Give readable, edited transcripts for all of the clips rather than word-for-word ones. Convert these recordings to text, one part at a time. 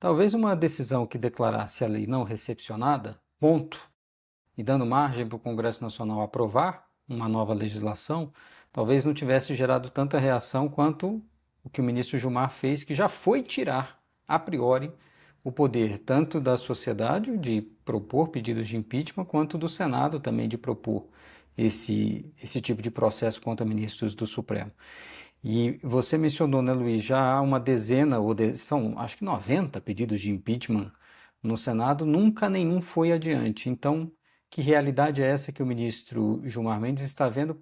Talvez uma decisão que declarasse a lei não recepcionada, ponto, e dando margem para o Congresso Nacional aprovar uma nova legislação, talvez não tivesse gerado tanta reação quanto o que o ministro Gilmar fez, que já foi tirar, a priori, o poder tanto da sociedade de propor pedidos de impeachment, quanto do Senado também de propor esse tipo de processo contra ministros do Supremo. E você mencionou, né, Luiz, já há uma dezena, são acho que 90 pedidos de impeachment no Senado, nunca nenhum foi adiante. Então, que realidade é essa que o ministro Gilmar Mendes está vendo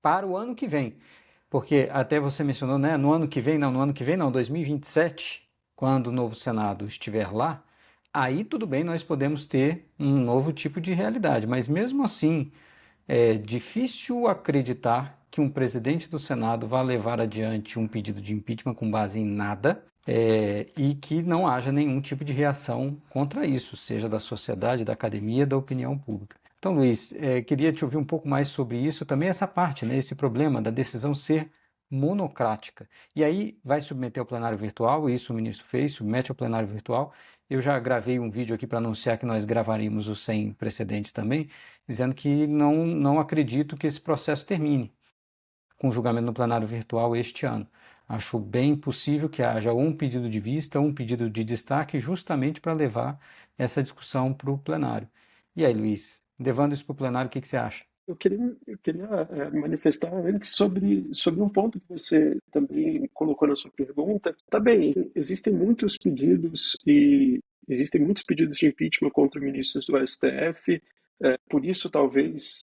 para o ano que vem? Porque até você mencionou, né, no ano que vem não, 2027, quando o novo Senado estiver lá, aí tudo bem, nós podemos ter um novo tipo de realidade, mas mesmo assim, é difícil acreditar que um presidente do Senado vá levar adiante um pedido de impeachment com base em nada, e que não haja nenhum tipo de reação contra isso, seja da sociedade, da academia, da opinião pública. Então, Luiz, queria te ouvir um pouco mais sobre isso, também essa parte, né, esse problema da decisão ser monocrática. E aí vai submeter ao plenário virtual, e isso o ministro fez, submete ao plenário virtual. Eu já gravei um vídeo aqui para anunciar que nós gravaríamos o sem precedentes também, dizendo que não acredito que esse processo termine com o julgamento no plenário virtual este ano. Acho bem possível que haja um pedido de vista, um pedido de destaque, justamente para levar essa discussão para o plenário. E aí, Luiz, levando isso para o plenário, o que você acha? Eu queria manifestar antes sobre um ponto que você também colocou na sua pergunta. Tá bem, existem muitos pedidos de impeachment contra ministros do STF, por isso talvez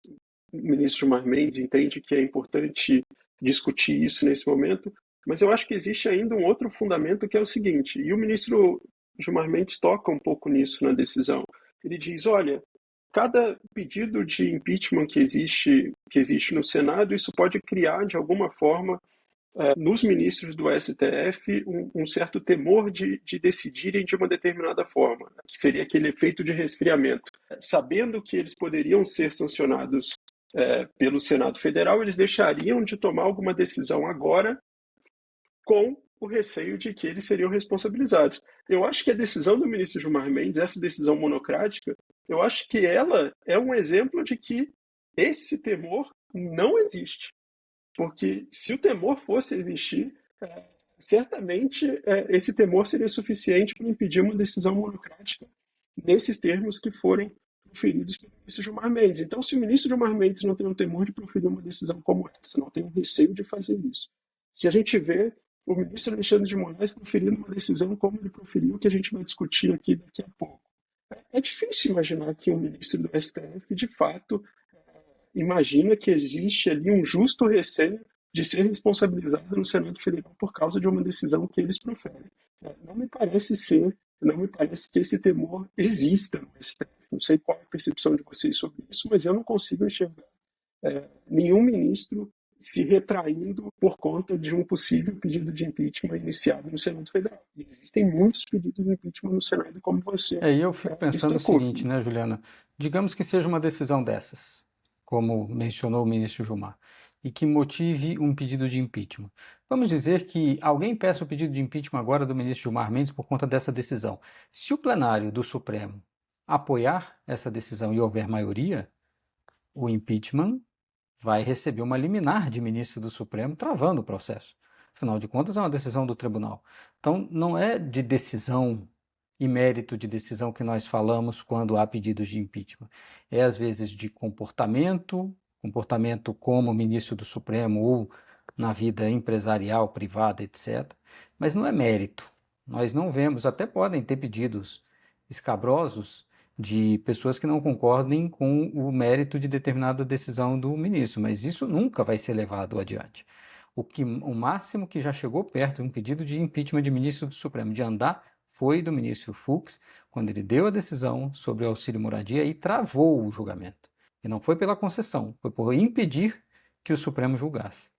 o ministro Gilmar Mendes entende que é importante discutir isso nesse momento, mas eu acho que existe ainda um outro fundamento que é o seguinte, e o ministro Gilmar Mendes toca um pouco nisso na decisão. Ele diz, olha, cada pedido de impeachment que existe no Senado, isso pode criar, de alguma forma, nos ministros do STF, um certo temor de decidirem de uma determinada forma, que seria aquele efeito de resfriamento. Sabendo que eles poderiam ser sancionados pelo Senado Federal, eles deixariam de tomar alguma decisão agora com o receio de que eles seriam responsabilizados. Eu acho que a decisão do ministro Gilmar Mendes, essa decisão monocrática, eu acho que ela é um exemplo de que esse temor não existe. Porque se o temor fosse existir, certamente esse temor seria suficiente para impedir uma decisão monocrática nesses termos que forem proferidos pelo ministro Gilmar Mendes. Então, se o ministro Gilmar Mendes não tem um temor de proferir uma decisão como essa, não tem um receio de fazer isso, se a gente vê o ministro Alexandre de Moraes proferindo uma decisão como ele proferiu, que a gente vai discutir aqui daqui a pouco, é difícil imaginar que um ministro do STF, de fato, imagina que existe ali um justo receio de ser responsabilizado no Senado Federal por causa de uma decisão que eles proferem. Não me parece que esse temor exista no STF. Não sei qual é a percepção de vocês sobre isso, mas eu não consigo enxergar nenhum ministro se retraindo por conta de um possível pedido de impeachment iniciado no Senado Federal. E existem muitos pedidos de impeachment no Senado, como você E eu fico pensando o destacou. seguinte, né, Juliana? Digamos que seja uma decisão dessas, como mencionou o ministro Gilmar, e que motive um pedido de impeachment. Vamos dizer que alguém peça o pedido de impeachment agora do ministro Gilmar Mendes por conta dessa decisão. Se o plenário do Supremo apoiar essa decisão e houver maioria, o impeachment vai receber uma liminar de ministro do Supremo travando o processo. Afinal de contas, é uma decisão do tribunal. Então, não é de decisão e mérito de decisão que nós falamos quando há pedidos de impeachment. É, às vezes, de comportamento como ministro do Supremo ou na vida empresarial, privada, etc. Mas não é mérito. Nós não vemos, até podem ter pedidos escabrosos de pessoas que não concordem com o mérito de determinada decisão do ministro, mas isso nunca vai ser levado adiante. O máximo que já chegou perto de um pedido de impeachment de ministro do Supremo de andar foi do ministro Fux, quando ele deu a decisão sobre o auxílio moradia e travou o julgamento. E não foi pela concessão, foi por impedir que o Supremo julgasse.